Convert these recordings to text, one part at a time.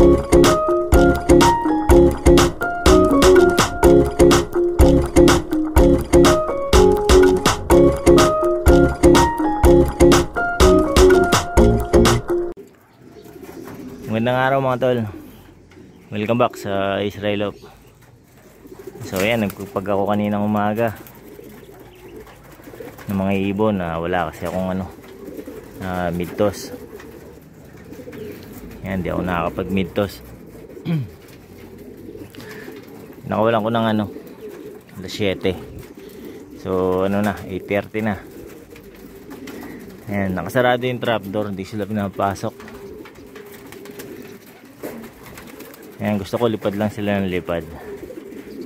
Magandang araw mga tol. Welcome back sa Israel Off. So ayan, nagpupag ako kaninang umaga ng mga ibon na wala kasi akong mid-toss. Ayan, di ako nakakapag mid-toss. Nakawalan ko ng alas 7. So na, 8:30 na. Ayan, nakasarado yung trapdoor, hindi sila pinapasok. Ayan, gusto ko lipad lang sila ng lipad.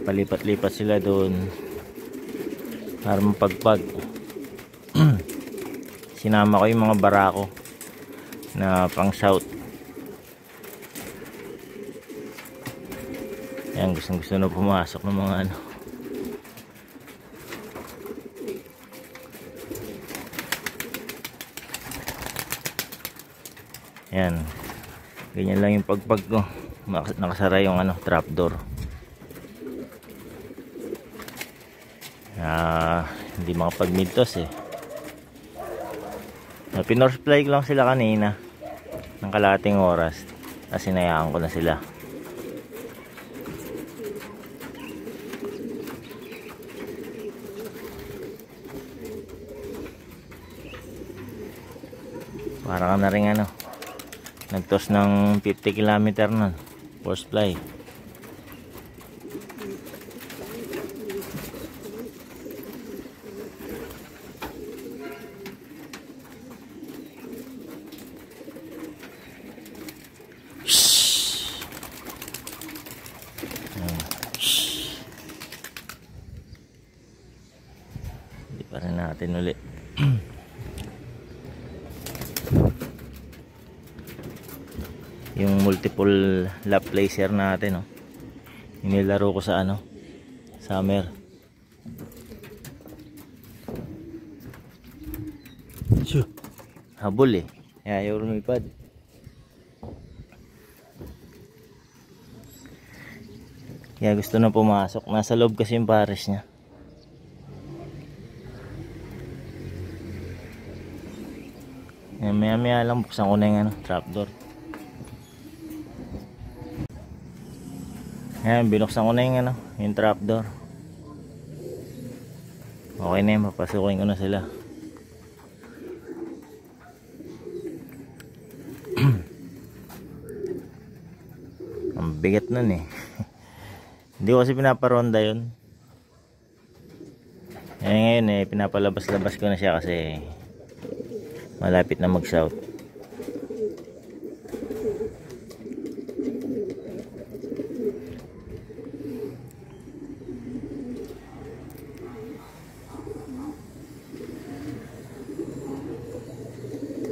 Palipat-lipat sila doon para mapagpag. Sinama ko yung mga barako na pang south. Ayan, gusto na pumasok ng mga Ayan, ganyan lang yung pagpag ko. Nakasara yung trapdoor. Hindi makapag mid-toss pinorsply ko lang sila kanina ng kalahating oras kasi sinayaan ko na sila. Para ka na rin nag-toss ng 50 km nun, force fly. Hindi pa rin natin ulit. Yung multiple lap placer natin inilaro ko sa summer. Habol ayaw lumipad. Kaya gusto na pumasok, nasa loob kasi yung pares niya. Maya maya lang buksan ko na yung trapdoor. Ayan, binuksan ko na yung trapdoor. Okay na yun, papasukin ko na sila. Ang bigat nun Hindi ko kasi pinaparonda yun. Ngayon pinapalabas-labas ko na siya kasi malapit na mag-south.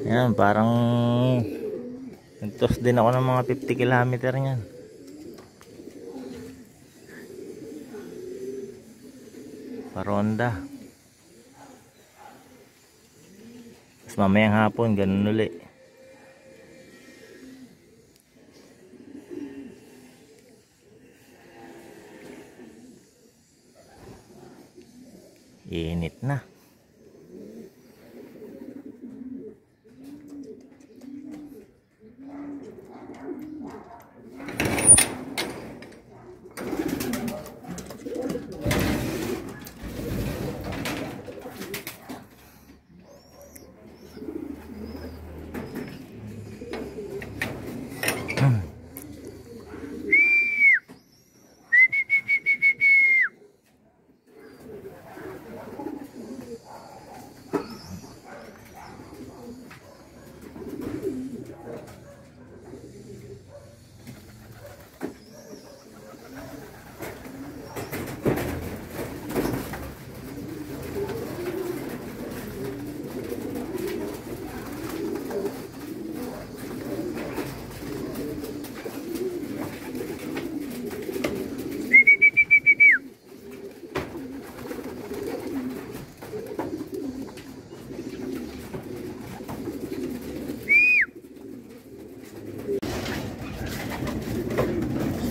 Yan, parang nag-toss din ako ng mga 50 km niyan. Paronda. Tapos mamayang hapon, ganun ulit. Init na.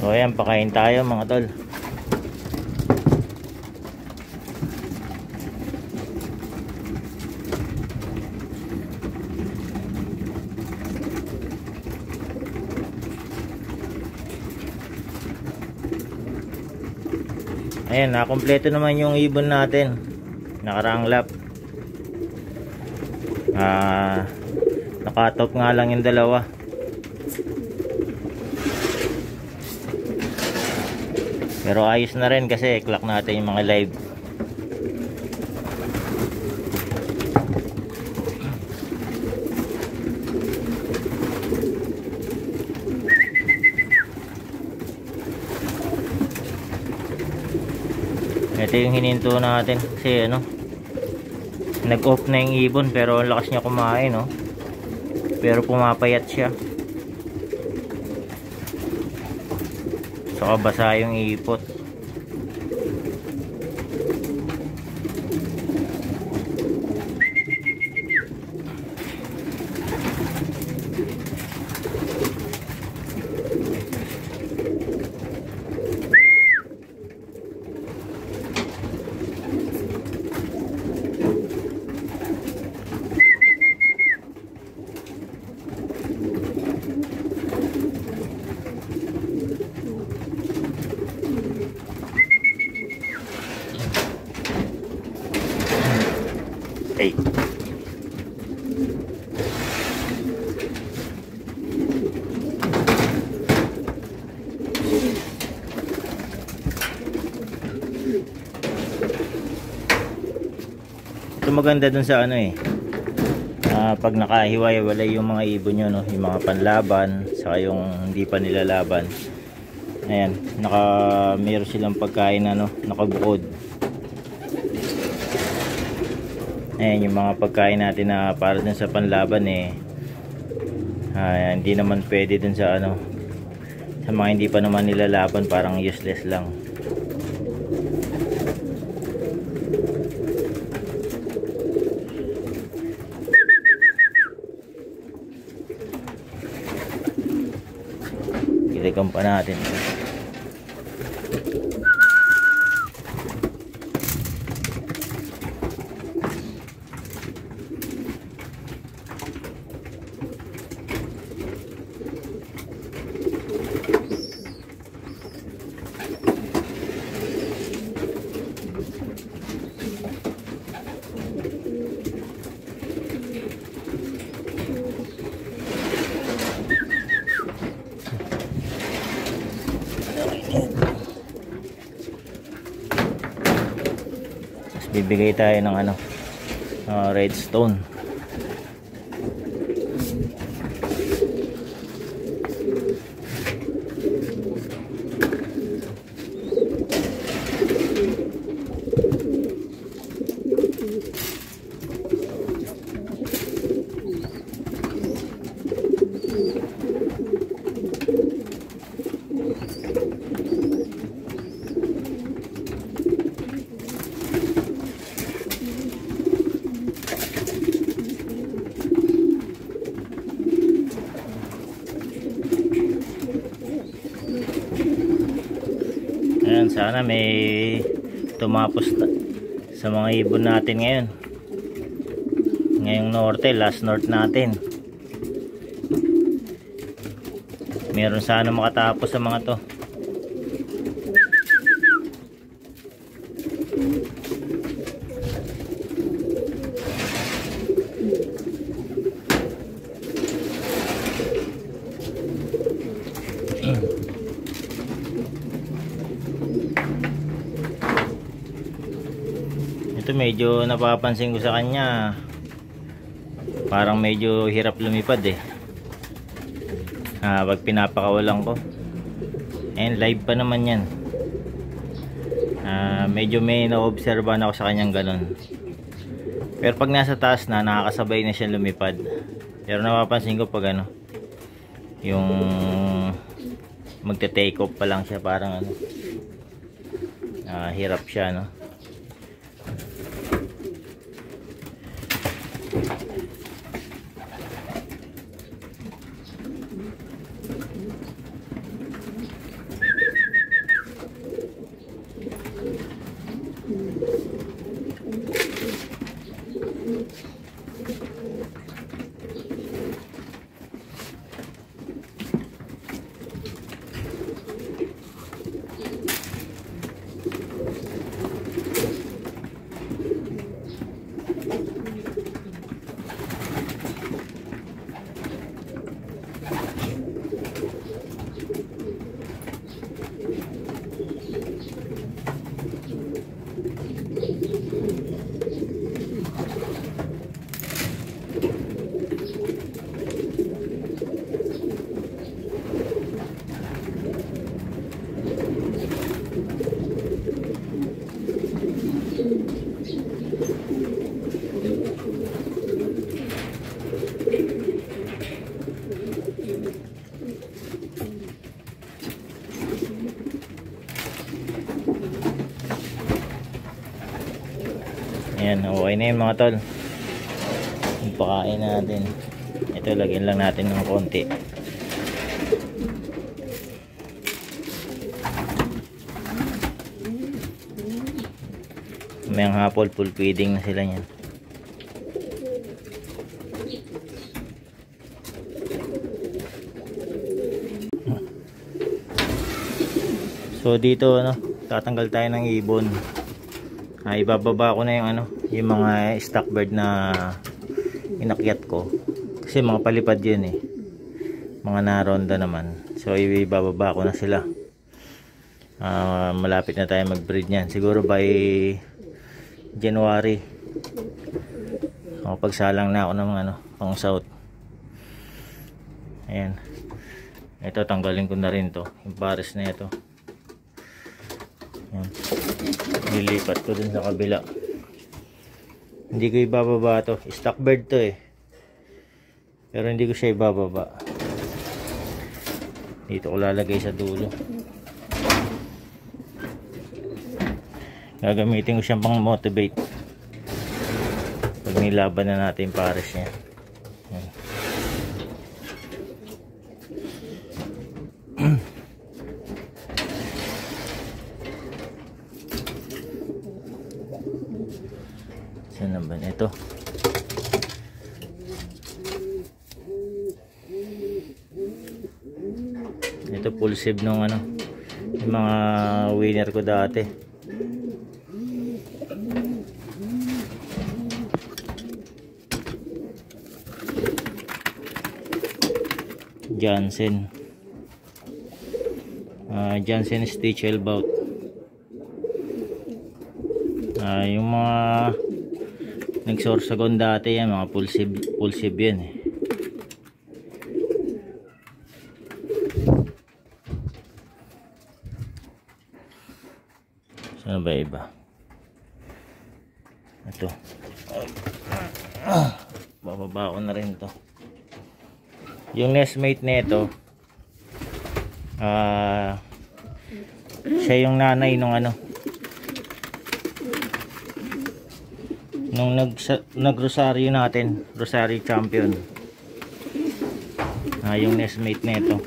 So ayan, pakain tayo mga tol. Ayan, nakompleto naman yung ibon natin. Nakaraang lap. Nakatop nga lang yung dalawa. Pero ayos na rin kasi clock natin yung mga live. Ito yung hininto natin kasi ano, nag-off na yung ibon pero ang lakas niya kumain, no? Pero pumapayat siya. Saka basa yung ipot. Hey. Ito maganda dun sa ano eh. Pag nakahiwa-hiwalay yung mga ibon nyo, no? Yung mga panlaban, saka yung hindi pa nilalaban. Ayan, meron silang pagkain na, no? Nakabukod. Ayan yung mga pagkain natin na para dun sa panlaban eh. Hindi naman pwede dun sa ano, sa mga hindi pa naman nilalaban, parang useless lang. Iligam pa natin. Bibigay tayo ng ano, redstone. Ayan, sana may tumapos sa mga ibon natin ngayon. Ngayong norte, last north natin. Meron sana makatapos sa mga to. Ito medyo napapansin ko sa kanya, parang medyo hirap lumipad eh. Pag pinapakawalan ko. And live pa naman yan. Medyo may na-obserban ako sa kanyang ganun. Pero pag nasa taas na, nakakasabay na siya lumipad. Pero napapansin ko pag ano, yung magte-take off pa lang siya, parang ano, hirap siya, no? Ayan, okay na yun mga tol. Ipakain natin. Ito, lagyan lang natin ng konti. Mayang hapon, full feeding na sila niyan. So dito tatanggal tayo ng ibon. Ibababa ko na yung mga stock bird na inakyat ko. Kasi mga palipad yun mga naronda naman. So ibababa ko na sila. Malapit na tayo mag-breed niyan. Siguro by January. Pagsalang na ako ng pang south. Ayan. Ito, tanggalin ko na rin to. Yung pares na ito. Ayan. Nilipat ko dun sa kabila. Hindi ko ibababa to. Stock bird to pero hindi ko siya ibababa. Dito ko lalagay sa dulo. Gagamitin ko siyang pang motivate pag nilaban na natin pares niya. Ayan. Saan na ba ito? Ito full save nung yung mga winner ko dati. Johnson Johnson Stichelbout. Yung mga nagsorsagon dati yan, mga full save yan Saan ba iba? Ito. Bababa ko na rin to. Yung nestmate nito, siya yung nanay nung nung nag-rosaryo natin, Rosaryo Champion. Yung nestmate nito.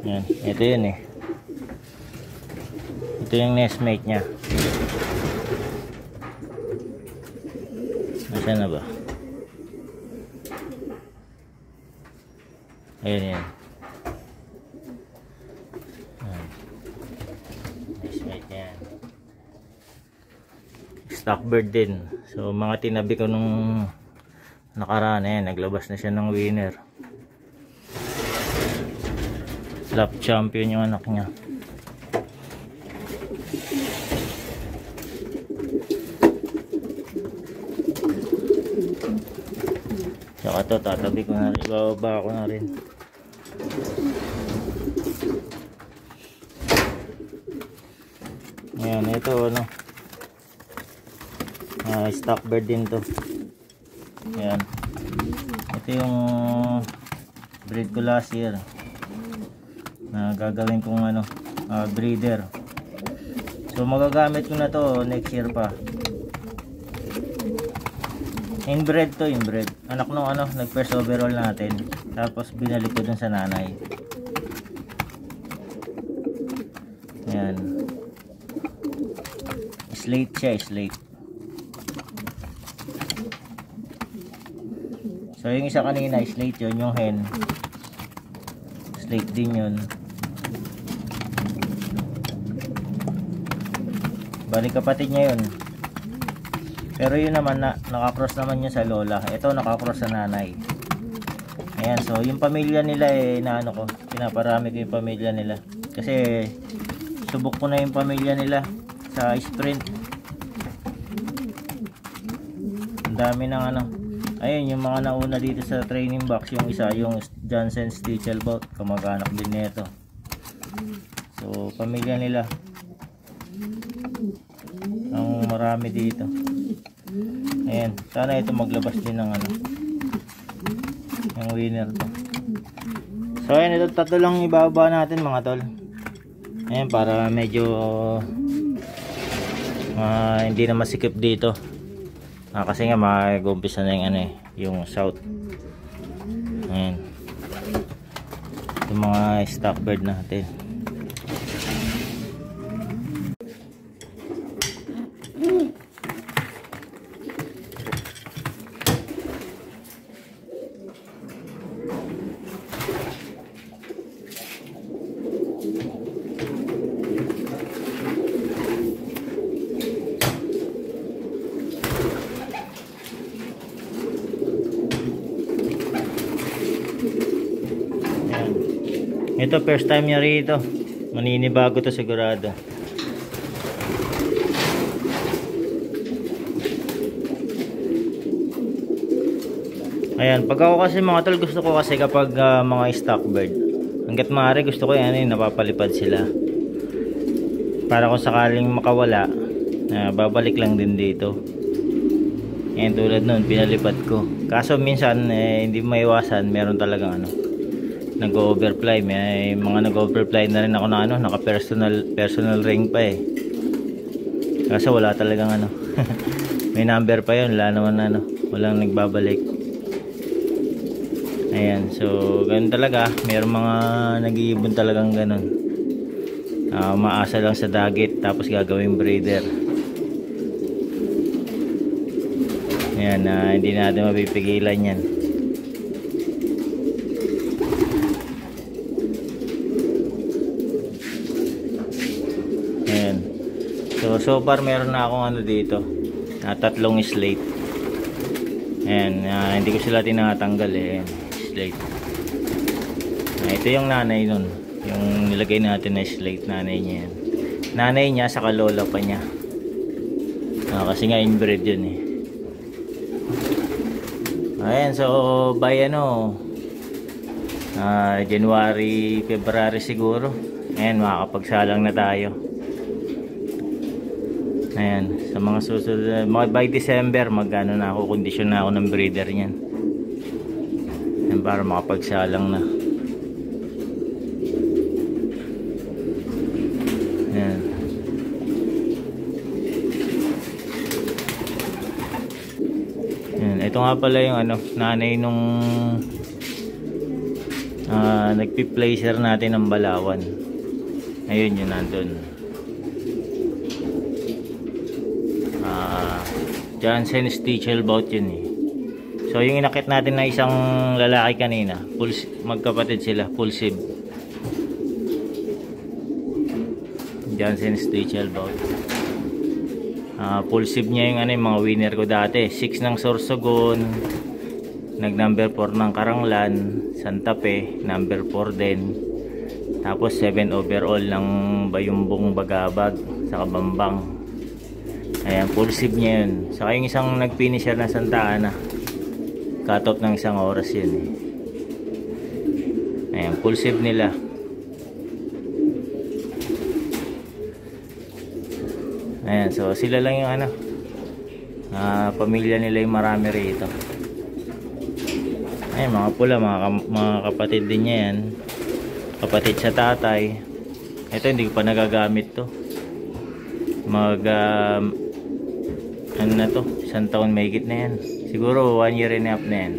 Yan, ito yun Ito yung nestmate niya. Nasaan na ba? Ayun yan. Nestmate niya. Stock bird din. So mga tinabi ko nung nakaraan naglabas na siya ng winner. Lap champion yung anak niya. Saka to, tatabi ko na rin, bababa ko na rin. Ayan, ito stock bird din to. Ayan, ito yung breed ko last year na gagawin kong breeder. So magagamit ko na to next year pa. Inbred to, inbred. Anak nung nag first overall natin. Tapos binalik ko dun sa nanay. Ayan. Slate siya, slate. So yung isa kanina, slate yun, yung hen. Slate din yun. Balik kapatid niya yun. Pero yun naman nakakross naman yun sa lola. Ito nakakross sa nanay. Ayan, so yung pamilya nila pinaparami ko yung pamilya nila. Kasi subok ko na yung pamilya nila sa sprint. Ang dami ng ayun yung mga nauna dito sa training box. Yung isa, yung Johnson Stichelbout, kamag-anak din nito. So pamilya nila ang marami dito. Ayan, sana ito maglabas din ng Yung winner to. So ayan, ito tatlo lang ibaba natin mga tol. Ayan, para medyo hindi na masikip dito. Kasi nga mag-umpisa na yung ano eh, yung south. Ayan. Yung mga stock bird natin. Ito first time niya rito. Maninibago to sigurado. Ayan, pag ako kasi mga tol, gusto ko kasi kapag mga stock bird, hanggat maaari gusto ko yan, napapalipad sila. Para kung sakaling makawala, babalik lang din dito. Ayan, tulad nun, pinalipad ko. Kaso minsan, hindi maiwasan, meron talagang nag-overfly. May mga nag-overfly na rin ako na naka-personal ring pa eh. Kaso wala talagang may number pa yun, wala naman walang nagbabalik. Ayan, so ganun talaga, mayroong mga nag-iibon talagang ganun. Maasa lang sa dagit tapos gagawing breeder. Ayan, hindi natin mapipigilan yan. Ayan. So far meron na akong dito, tatlong slate. Ayan, hindi ko sila tinatanggal eh. Slate. Ito yung nanay nun, yung nilagay natin na slate, nanay niya yan. Nanay niya saka lola pa niya. Kasi nga inbred yun eh. Ayan, so by January, February siguro. Ayan, makakapagsalang na tayo. Ayan, sa mga susunod, by December magano na ako, kondisyon na ako ng breeder niyan. Ayan, para makapagsalang na. Ayan. Ayan, ito nga pala yung nanay nung nagpi-placer natin ng balawan. Ayun yun, nandun. Jansen Stichelbout yun eh. So yung inakit natin na isang lalaki kanina, magkapatid sila, pulsive. Jansen Stichelbout. Pulsive niya yung mga winner ko dati. 6 ng Sorsogon, nag number 4 ng Karanglan, Santa Fe, number 4 din. Tapos 7 overall ng Bayumbong Bagabag sa Kabambang. Ayan, pulsive niya yun. Saka yung isang nag-finisher na Santa Ana, cut off ng 1 oras yun eh. Ayan, pulsive nila. Ayan, so sila lang yung pamilya nila yung marami rito. Ayan, mga pula, mga kapatid din niya yan. Kapatid sa tatay. Ito hindi ko pa nagagamit to. Na to, 1 taon may higit na yan. Siguro 1 year and a half na yan.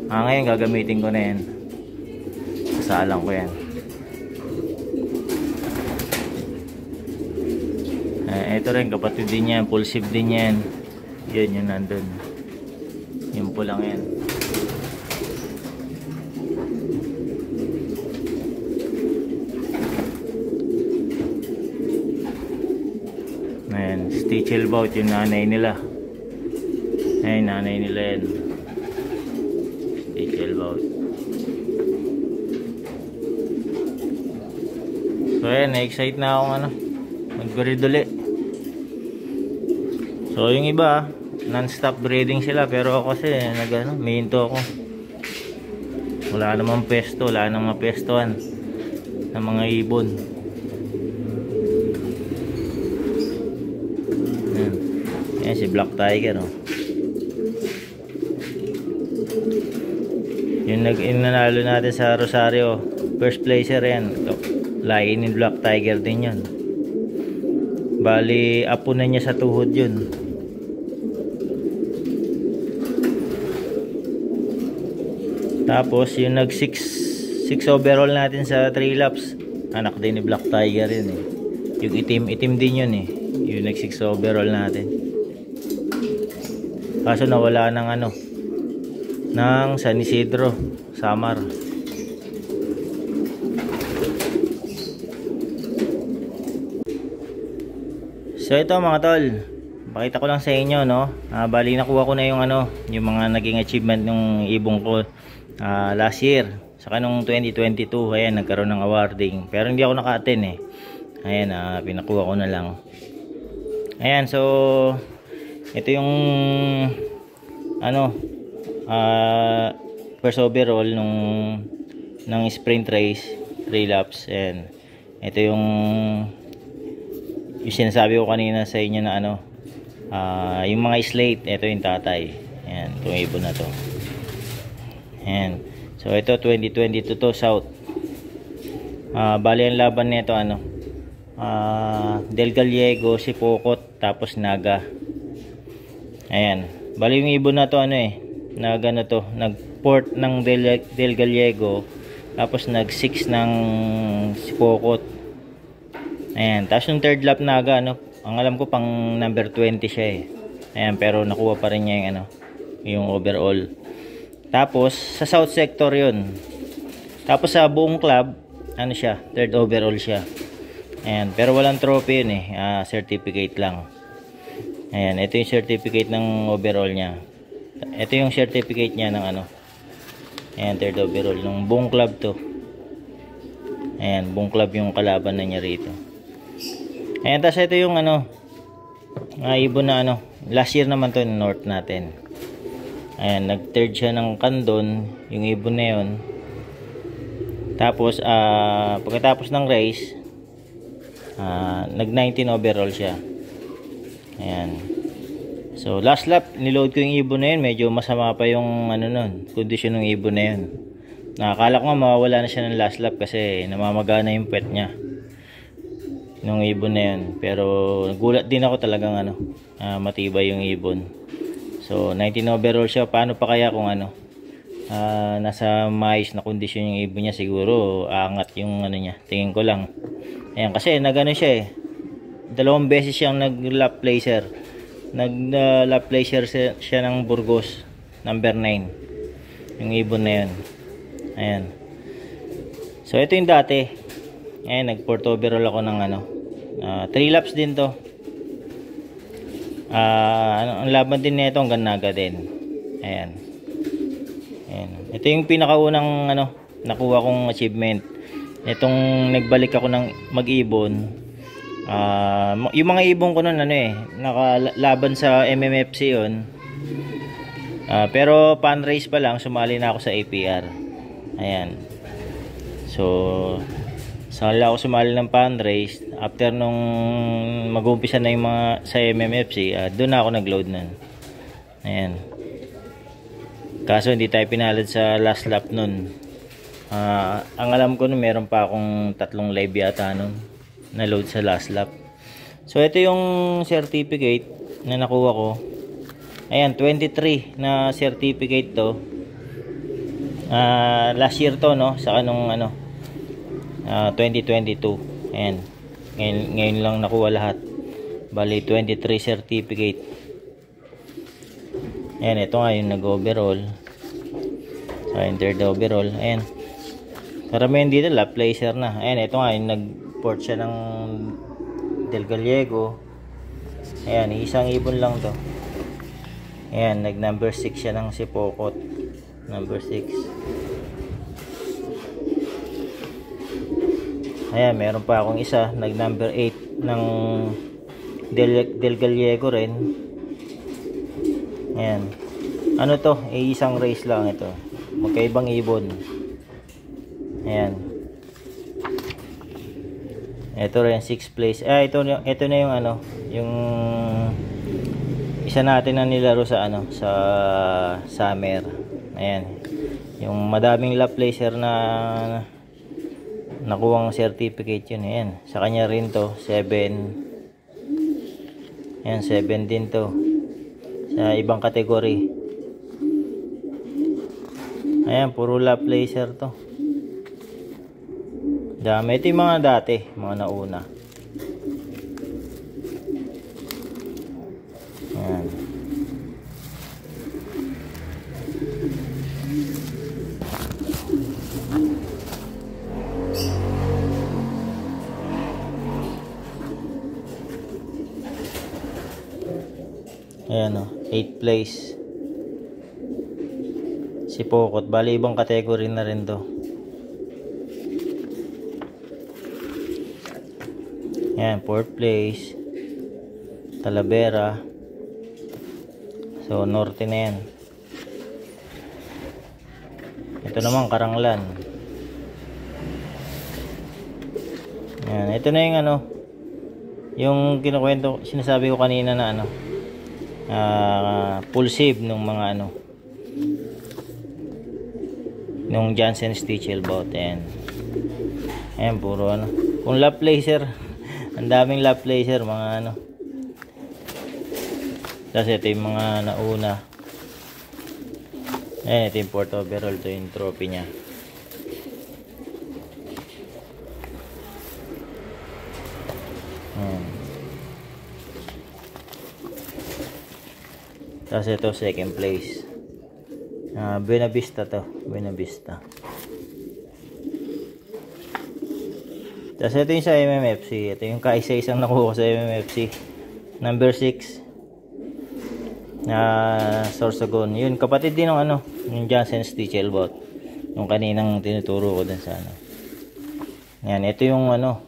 Ngayon gagamitin ko na yan. Kasalang ko yan. Ito rin, kapatid din yan, pulsive din yan. Yun yung nandun. Yung pulang yan. Ayan, Stichelbout yung nanay nila. Ayan, nanay nila yan. Stichelbout. So ayan, na-excite na akong mag-breed ulit. So yung iba, non-stop breeding sila. Pero ako kasi, mihinto ako. Wala namang pesto, wala namang pestoan ng mga ibon. Si Black Tiger Yung nanalo natin sa Rosario, first placer yan. Lain in Black Tiger din yun. Bali, apo na niya sa tuhod yun. Tapos yung nag 6 overall natin sa 3 laps, anak din ni Black Tiger yun eh. Yung itim din yun eh. Yung nag 6 overall natin. Kaso nawala ng ng San Isidro, Samar. So ito mga tol, pakita ko lang sa inyo, no. Bali nakuha ko na yung yung mga naging achievement ng ibong ko last year. Saka nung 2022, ayan, nagkaroon ng awarding. Pero hindi ako naka-attend eh. Ayan, pinakuha ko na lang. Ayan, so ito yung first overall ng sprint race, 3 laps. Ayan. Ito yung sinasabi ko kanina sa inyo na yung mga slate, ito yung tatay. Ayan, itong ibon na to. Ayan. So ito 2022 to South. Bali ang laban nito Del Gallego, Sipokot, tapos Naga. Ayan. Bali yung ibon na to nag-port ng Del Gallego, tapos nag-6 ng Sipokot. Ayan, tapos yung third lap Naga, ang alam ko pang number 20 siya eh. Ayan, pero nakuha pa rin niya yung overall. Tapos sa South Sector yun. Tapos sa buong club, siya, third overall siya. Ayan, pero walang trophy yun eh. Certificate lang. Ayan, ito yung certificate ng overall niya. Ito yung certificate niya ng ayan, third overall. Nung buong club to. Ayan, buong club yung kalaban na niya rito. Ayan, tapos ito yung ibon na last year naman to, North natin. Ayan, nag-third siya ng Kandon, yung ibon na yun. Tapos, pagkatapos ng race, nag-19 overall siya. Ayan. So, last lap, niload ko yung ibon na yun. Medyo masama pa yung kondisyon ng ibon na yun. Nakakala ko nga mawawala na siya ng last lap kasi namamagana yung puwet niya nung ibon na yun. Pero nagulat din ako talagang matibay yung ibon. So 19 overall siya. Paano pa kaya kung nasa maayos na kondisyon yung ibon niya? Siguro aangat yung niya. Tingin ko lang. Ayan, kasi siya eh. 2 beses siyang nag-lap placer. Nag-lap placer siya ng Burgos number 9. Yung ibon na yun. Ayan. So ito yung dati. Ayan, nag-port overall ako ng 3 laps din to. Ang laban din nito hanggang Naga din. Ayan. Ayan. Ito yung pinakaunang nakuha kong achievement. Itong nagbalik ako ng mag-ibon. Yung mga ibon ko noon nakalaban sa MMFC yun. Pero pan race pa lang, sumali na ako sa APR. Ayan. So ako sumali ng pan race. After nung mag-umpisa na yung mga sa MMFC, doon na ako nag-load nun. Ayan. Kaso hindi tayo pinalad sa last lap nun. Ang alam ko nun, meron pa akong 3 live yata nun na load sa last lap. So ito yung certificate na nakuha ko. Ayan, 23 na certificate to. Last year to, sa kanong 2022. Ayan. Ngayon lang nakuha lahat. Bali 23 certificate. Ayan, ito nga yung nag-overall. So, yung third overall. Ayan. Karamihan dito, lap placer na. Ayan, ito nga yung nag-port siya ng Del Gallego. Ayan, isang ibon lang to. Ayan, nag-number 6 siya ng Sipokot. Number 6. Ayan, meron pa akong isa, nag-number 8 ng Del Gallego rin. Ayan. Ano to? Isang race lang ito. Magkaibang ibon. Ayan. Ito rin 6th place. Ito na yung yung isa natin na nilaro sa sa summer. Ayan. Yung madaming lap laser na nakuwang certificate yun. Ayan, sa kanya rin to 7. Ayan, 7 din to sa ibang kategory. Ayan, puro lap laser to. Dami. Ito yung mga dati, mga nauna. Ayan. Ayan o, 8th place. Si Pokot, bali ibang category na rin to. Ayan, 4th place. Talavera. So, norte na yan. Ito naman, Karanglan. Ayan, ito na yung ano, yung kinukwento, sinasabi ko kanina na ano, full save nung mga ano, nung Johnson Stitchel boat. Ayan. Ayan, puro ano, kung lap laser, ang daming lap laser, mga ano. Kasi ito yung mga nauna. Ayan, ito yung port overall, ito yung trophy nya. Ayan. Tapos ito second place. Buena Vista to, Buena Vista. Tapos ito yung sa MMFC. Ito yung kaisa-isang nakuha ko sa MMFC. Number 6 na Sorsogon. Yun, kapatid din ng ano, yung Johnson Stitchel boat. Yung kaninang tinuturo ko din sa ano. Yan, ito yung ano,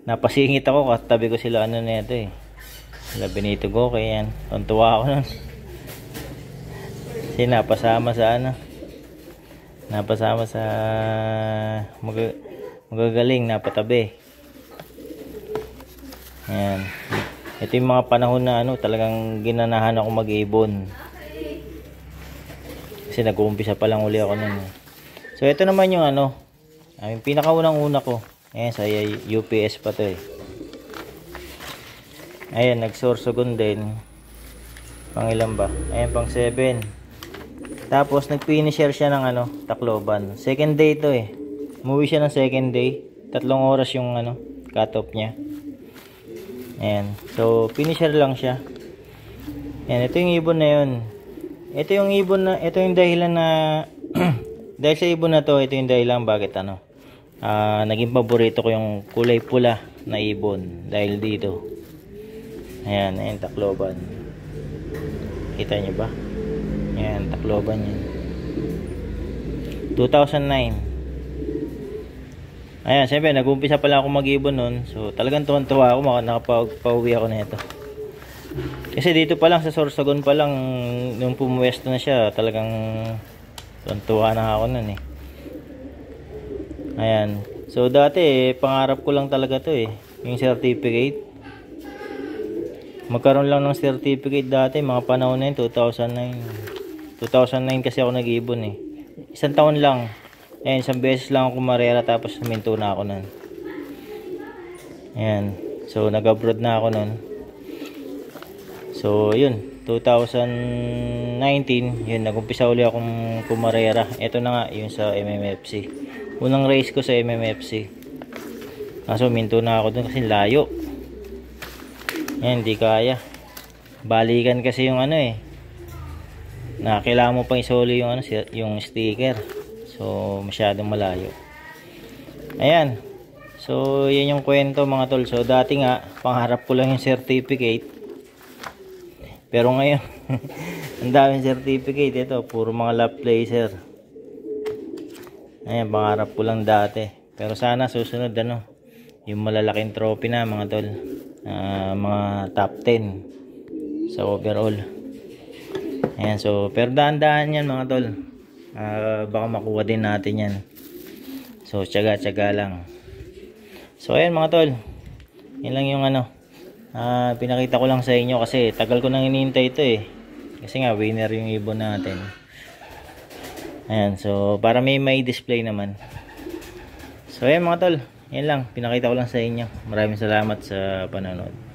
napasingit ako katabi ko sila ano na ito eh. Sila Benito Goke, yan. Tuntua ako nun. Kasi napasama sa ano, napasama sa magagaling, napatabi. Ayan. Ito yung mga panahon na ano, talagang ginanahan ako mag-ibon. Kasi nag-uumpisa pa lang uli ako nun. So ito naman yung ano, yung pinakaunang-una ko. Ayan, sa UPS pa to eh. Ayan, nag-Sorsogon din. Pang ilan ba? Ayan, pang 7. Tapos nag-finisher siya ng ano, Tacloban. Second day to eh. Umuwi siya ng second day. 3 oras yung ano, cut-off niya. Ayan. So, finisher lang siya. Ayan, ito yung ibon na yun. Ito yung ibon na, ito yung dahilan na dahil sa ibon na to, ito yung dahilan bakit ano, naging paborito ko yung kulay pula na ibon dahil dito. Ayan, ayan, Tacloban. Kita nyo ba? Ayan, Tacloban yan. 2009. Ayan, siyempre, nag-umpisa pala ako mag-ibon nun. So, talagang tuwan-tuwa ako, nakapag-pauwi ako na ito. Kasi dito pa lang, sa Sorsogon pa lang, nung pumuwesto na siya, talagang tuwan-tuwa na ako nun eh. Ayan. So, dati, pangarap ko lang talaga to eh. Yung certificate. Magkaroon lang ng certificate dati, mga panahon na yun, 2009. 2009 kasi ako nag-ibon eh. Isang taon lang. Ayan, isang beses lang ako kumarera tapos huminto na ako nun. Ayan. So, nag-abroad na ako nun. So, yun. 2019, yun, nag-umpisa uli akong kumarera. Ito na nga, yun sa MMFC. Unang race ko sa MMFC. Kaso, huminto na ako dun kasi layo. Yan, hindi kaya. Balikan kasi yung ano eh. Kailangan mo pang isoli yung ano, yung sticker. So, masyadong malayo. Ayan. So, yan yung kwento mga tol. So, dati nga, pangarap ko lang yung certificate. Pero ngayon, ang daming certificate. Ito, puro mga lap laser. Ayan, pangarap ko lang dati. Pero sana susunod ano, yung malalaking trophy na mga tol. Mga top 10 sa overall. Ayan, so pero dahan-dahan yan mga tol. Baka makuha din natin yan. So tiyaga-tiyaga lang. So ayan mga tol, yun lang yung ano, pinakita ko lang sa inyo kasi tagal ko nang hinihintay ito eh. Kasi nga winner yung ibon natin. Ayan, so para may display naman. So ayan mga tol, yan lang, pinakita ko lang sa inyo. Maraming salamat sa panonood.